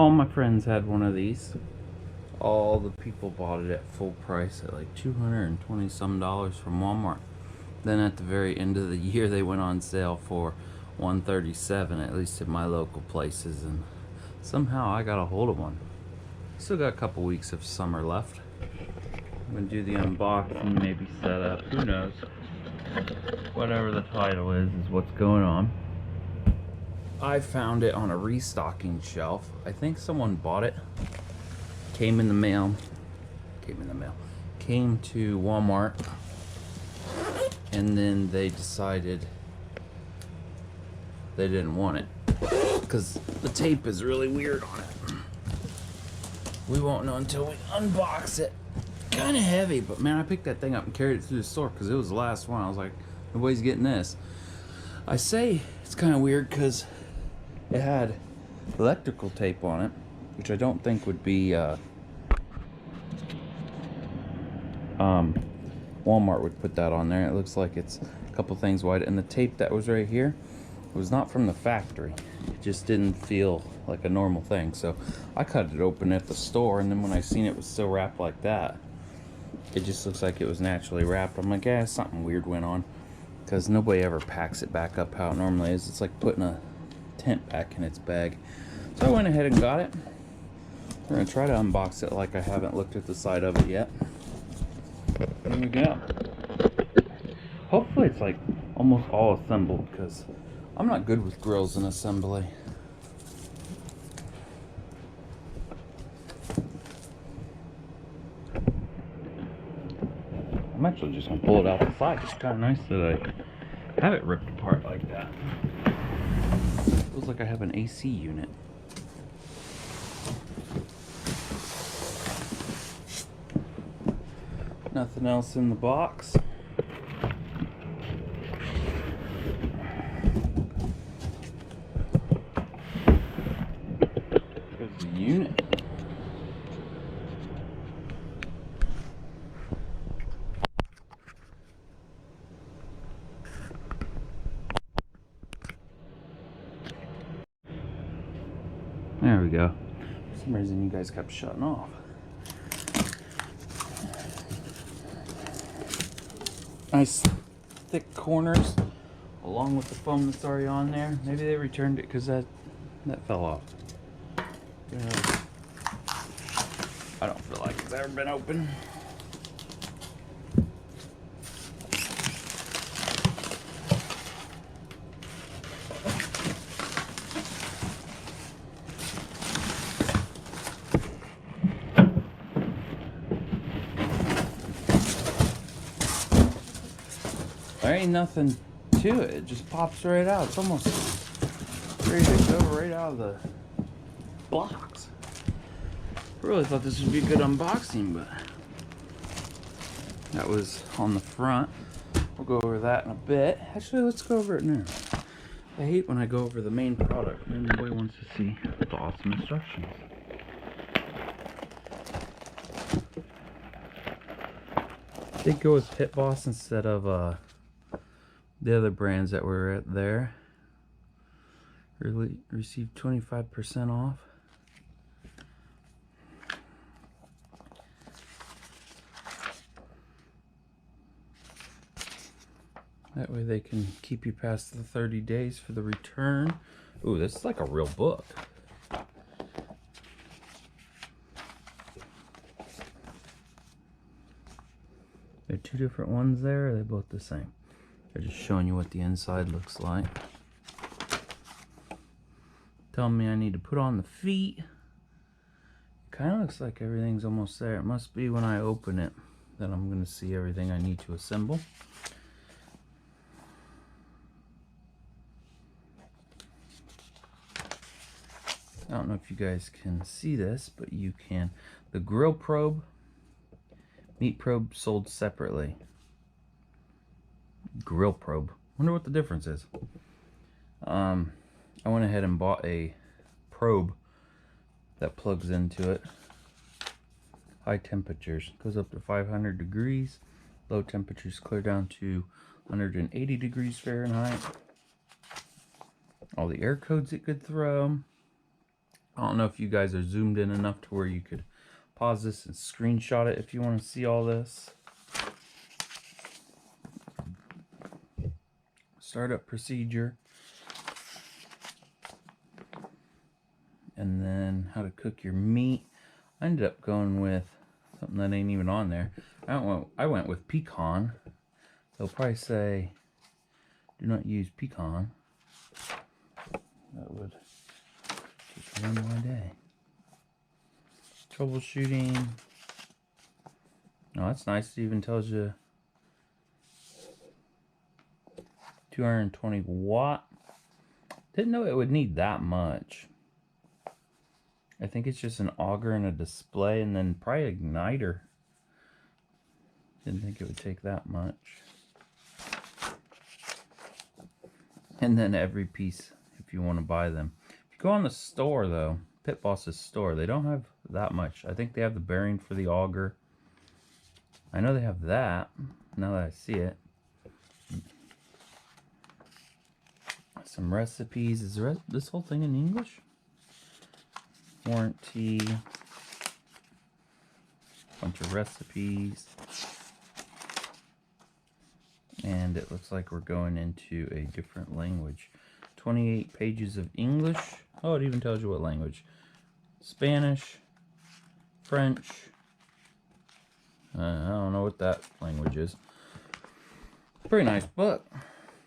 All my friends had one of these. All the people bought it at full price at like $220 some from Walmart. Then at the very end of the year, they went on sale for $137, at least at my local places, and somehow I got a hold of one. Still got a couple weeks of summer left. I'm gonna do the unboxing, maybe set up, who knows. Whatever the title is what's going on. I found it on a restocking shelf. I think someone bought it. Came in the mail. Came to Walmart. And then they decided they didn't want it. Because the tape is really weird on it. We won't know until we unbox it. Kind of heavy, but man, I picked that thing up and carried it through the store because it was the last one. I was like, nobody's getting this. I say it's kind of weird because it had electrical tape on it, which I don't think would be Walmart would put that on there. It looks like it's a couple things wide, and the tape that was right here was not from the factory. It just didn't feel like a normal thing, so I cut it open at the store, and then when I seen it was still wrapped like that, it just looks like it was naturally wrapped. I'm like, yeah, something weird went on, because nobody ever packs it back up how it normally is. It's like putting a tent back in its bag. So I went ahead and got it. We're gonna try to unbox it like I haven't looked at the side of it yet. There we go. Hopefully it's like almost all assembled, because I'm not good with grills and assembly. I'm actually just gonna pull it out the side. It's kind of nice that I have it ripped apart like that. Feels like I have an AC unit. Nothing else in the box. There's the unit. There we go. For some reason you guys kept shutting off. Nice thick corners along with the foam that's already on there. Maybe they returned it because that fell off. I don't feel like it's ever been open. There ain't nothing to it. It just pops right out. It's almost ready to go right out of the box. I really thought this would be a good unboxing, but that was on the front. We'll go over that in a bit. Actually, let's go over it now. I hate when I go over the main product and nobody wants to see the awesome instructions. They go with Pit Boss instead of the other brands that were at there. Really received 25% off. That way they can keep you past the 30 days for the return. Ooh, this is like a real book. There are two different ones there, or are they both the same? They're just showing you what the inside looks like. Telling me I need to put on the feet. Kind of looks like everything's almost there. It must be when I open it that I'm going to see everything I need to assemble. I don't know if you guys can see this, but you can. The grill probe, meat probe sold separately. Grill probe. Wonder what the difference is. I went ahead and bought a probe that plugs into it. High temperatures. Goes up to 500 degrees. Low temperatures clear down to 180 degrees Fahrenheit. All the air codes it could throw. I don't know if you guys are zoomed in enough to where you could pause this and screenshot it if you want to see all this. Startup procedure. And then how to cook your meat. I ended up going with something that ain't even on there. I went with pecan. They'll probably say, do not use pecan. That would just ruin my day. Troubleshooting. Oh, that's nice. It even tells you 220 watt. Didn't know it would need that much. I think it's just an auger and a display and then probably an igniter. Didn't think it would take that much. And then every piece if you want to buy them. If you go on the store though, Pit Boss's store, they don't have that much. I think they have the bearing for the auger. I know they have that, now that I see it. Some recipes. Is this whole thing in English? Warranty. Bunch of recipes. And it looks like we're going into a different language. 28 pages of English. Oh, it even tells you what language. Spanish, French. I don't know what that language is. Pretty nice book.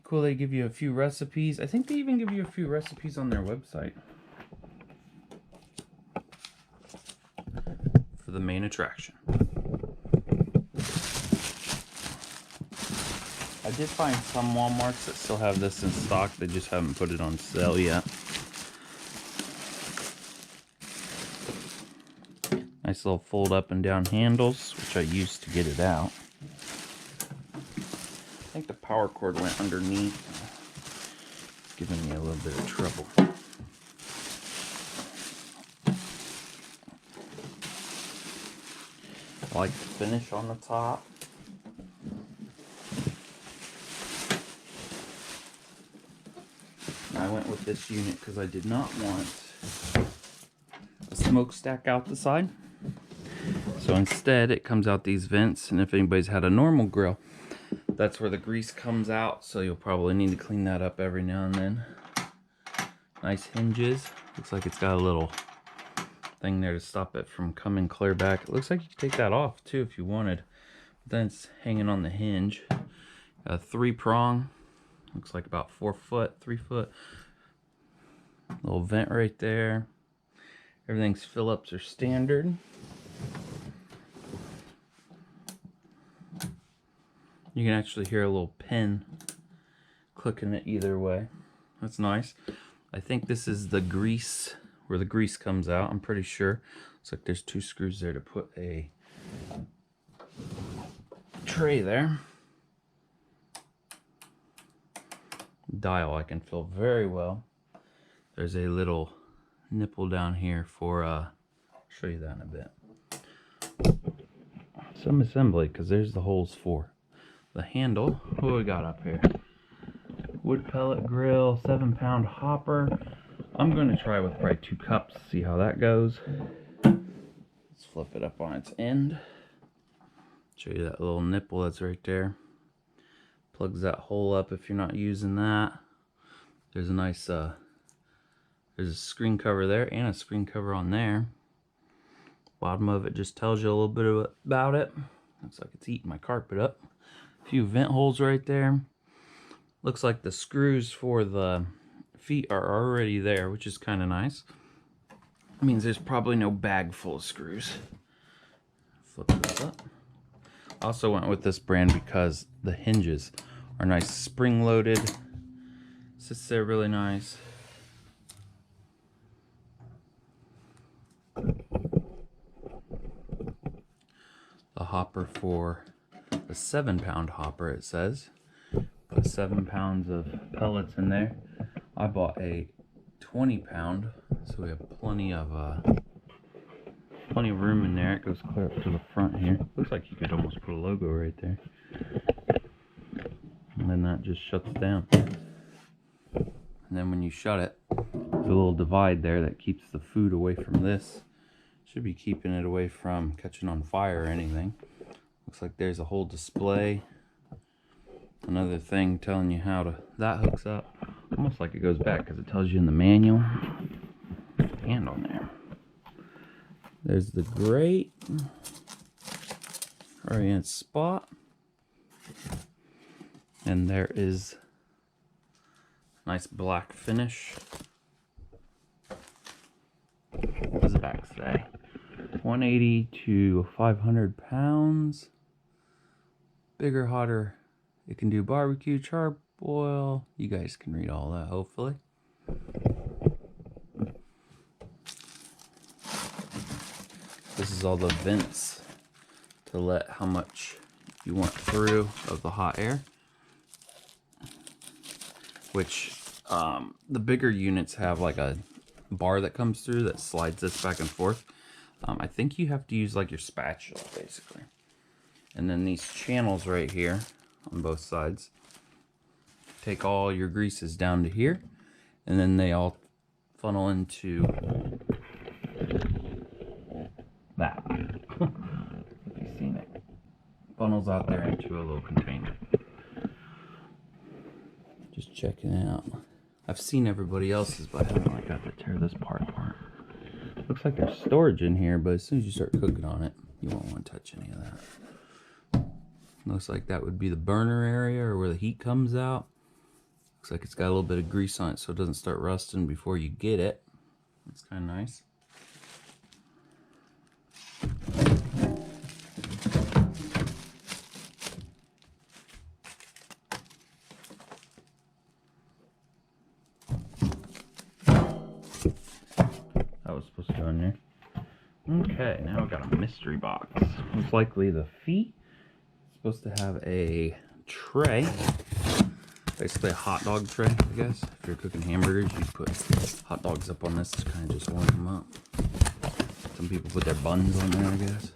Cool, they give you a few recipes. I think they even give you a few recipes on their website. For the main attraction. I did find some Walmarts that still have this in stock. They just haven't put it on sale yet. Nice little fold up and down handles, which I used to get it out. I think the power cord went underneath. It's giving me a little bit of trouble. I like the finish on the top. I went with this unit because I did not want a smokestack out the side. So instead it comes out these vents, and if anybody's had a normal grill, that's where the grease comes out, so you'll probably need to clean that up every now and then. Nice hinges. Looks like it's got a little thing there to stop it from coming clear back. It looks like you could take that off too if you wanted. But then it's hanging on the hinge. A 3-prong. Looks like about 4 foot, 3 foot. Little vent right there. Everything's Phillips or standard. You can actually hear a little pin clicking it either way. That's nice. I think this is the grease, where the grease comes out, I'm pretty sure. Looks like there's 2 screws there to put a tray there. Dial I can feel very well. There's a little nipple down here for, I'll show you that in a bit. Some assembly, because there's the holes for the handle. What do we got up here? Wood pellet grill, 7-pound hopper. I'm going to try with probably 2 cups, see how that goes. Let's flip it up on its end. Show you that little nipple that's right there. Plugs that hole up if you're not using that. There's a nice, there's a screen cover there and a screen cover on there. Bottom of it just tells you a little bit about it. Looks like it's eating my carpet up. A few vent holes right there. Looks like the screws for the feet are already there, which is kind of nice. It means there's probably no bag full of screws. Flip this up. Also went with this brand because the hinges are nice spring loaded. Sits there really nice. The hopper for the 7-pound hopper, it says. Put 7 pounds of pellets in there. I bought a 20-pound, so we have plenty of room in there. It goes clear up to the front here. Looks like you could almost put a logo right there. And then that just shuts down. And then when you shut it, There's a little divide there that keeps the food away from this. Should be keeping it away from catching on fire or anything. Looks like there's a whole display. Another thing telling you how to, that hooks up. Almost like it goes back because it tells you in the manual. And on there. There's the grate. Right in its spot. And there is a nice black finish. What does the back say? 180 to 500 pounds. Bigger, hotter. It can do barbecue, charboil. You guys can read all that, hopefully. This is all the vents to let how much you want through of the hot air. Which the bigger units have like a bar that comes through that slides this back and forth. I think you have to use like your spatula basically. And then these channels right here on both sides take all your greases down to here, and then they all funnel into that. You've seen it. Funnels out there into a little container. Just checking it out. I've seen everybody else's, but I haven't like got to tear this part apart. Looks like there's storage in here, but as soon as you start cooking on it, you won't want to touch any of that. Looks like that would be the burner area or where the heat comes out. Looks like it's got a little bit of grease on it so it doesn't start rusting before you get it. That's kind of nice. That was supposed to go in there. Okay, now we've got a mystery box. Most likely the feet. It's supposed to have a tray. Basically a hot dog tray, I guess. If you're cooking hamburgers, you put hot dogs up on this to kind of just warm them up. Some people put their buns on there, I guess.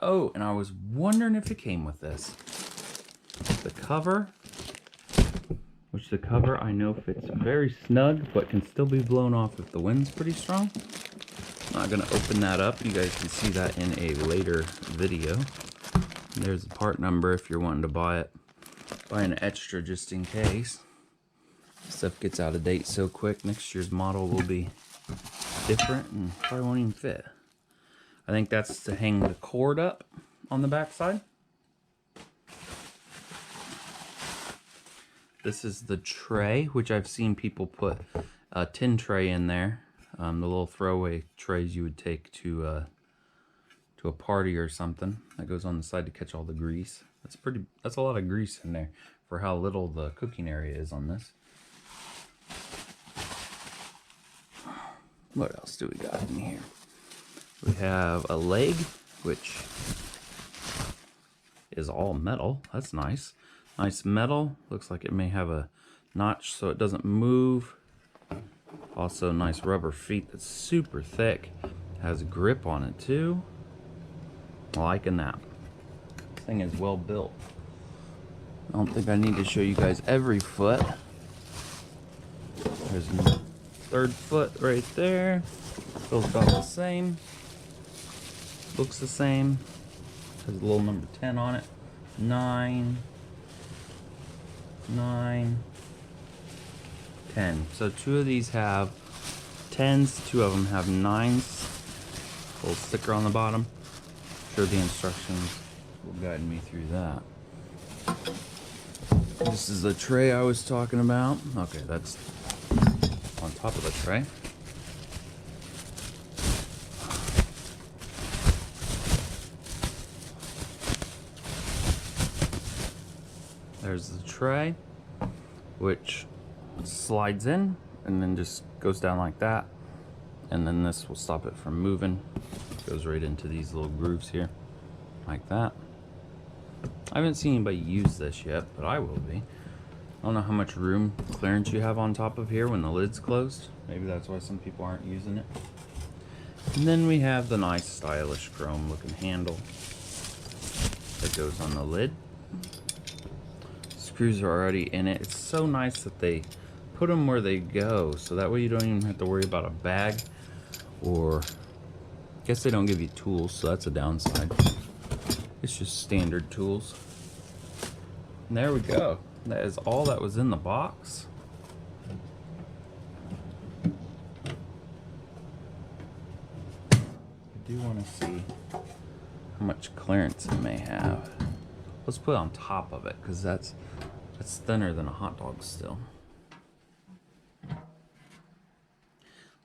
Oh, and I was wondering if it came with this. The cover, which the cover I know fits very snug, but can still be blown off if the wind's pretty strong. Not gonna open that up. You guys can see that in a later video. There's the part number if you're wanting to buy it. Buy an extra just in case. Stuff gets out of date so quick. Next year's model will be different and probably won't even fit. I think that's to hang the cord up on the back side. This is the tray, which I've seen people put a tin tray in there. The little throwaway trays you would take to a party or something. That goes on the side to catch all the grease. That's a lot of grease in there for how little the cooking area is on this. What else do we got in here? We have a leg, which is all metal. That's nice. Nice metal. Looks like it may have a notch so it doesn't move. Also nice rubber feet that's super thick. Has grip on it too. Liking that. This thing is well built. I don't think I need to show you guys every foot. There's a third foot right there. Feels about the same. Looks the same. Has a little number 10 on it. 9, 9, 10. So 2 of these have 10s, 2 of them have 9s. Little sticker on the bottom. I'm sure the instructions will guide me through that. This is the tray I was talking about. Okay, that's on top of the tray. There's the tray, which slides in and then just goes down like that. And then this will stop it from moving. Goes right into these little grooves here, like that. I haven't seen anybody use this yet, but I will be. I don't know how much room clearance you have on top of here when the lid's closed. Maybe that's why some people aren't using it. And then we have the nice stylish chrome looking handle that goes on the lid. Screws are already in it. It's so nice that they put them where they go, so that way you don't even have to worry about a bag, or I guess they don't give you tools, so that's a downside. It's just standard tools. And there we go. That is all that was in the box. I do want to see how much clearance it may have. Let's put it on top of it, because that's thinner than a hot dog still.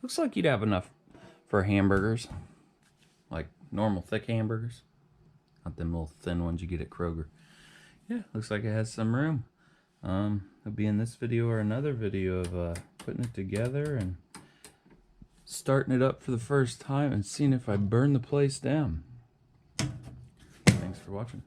Looks like you'd have enough for hamburgers, like normal thick hamburgers, not them little thin ones you get at Kroger. Yeah, looks like it has some room. It'll be in this video or another video of putting it together and starting it up for the first time and seeing if I burn the place down. Thanks for watching.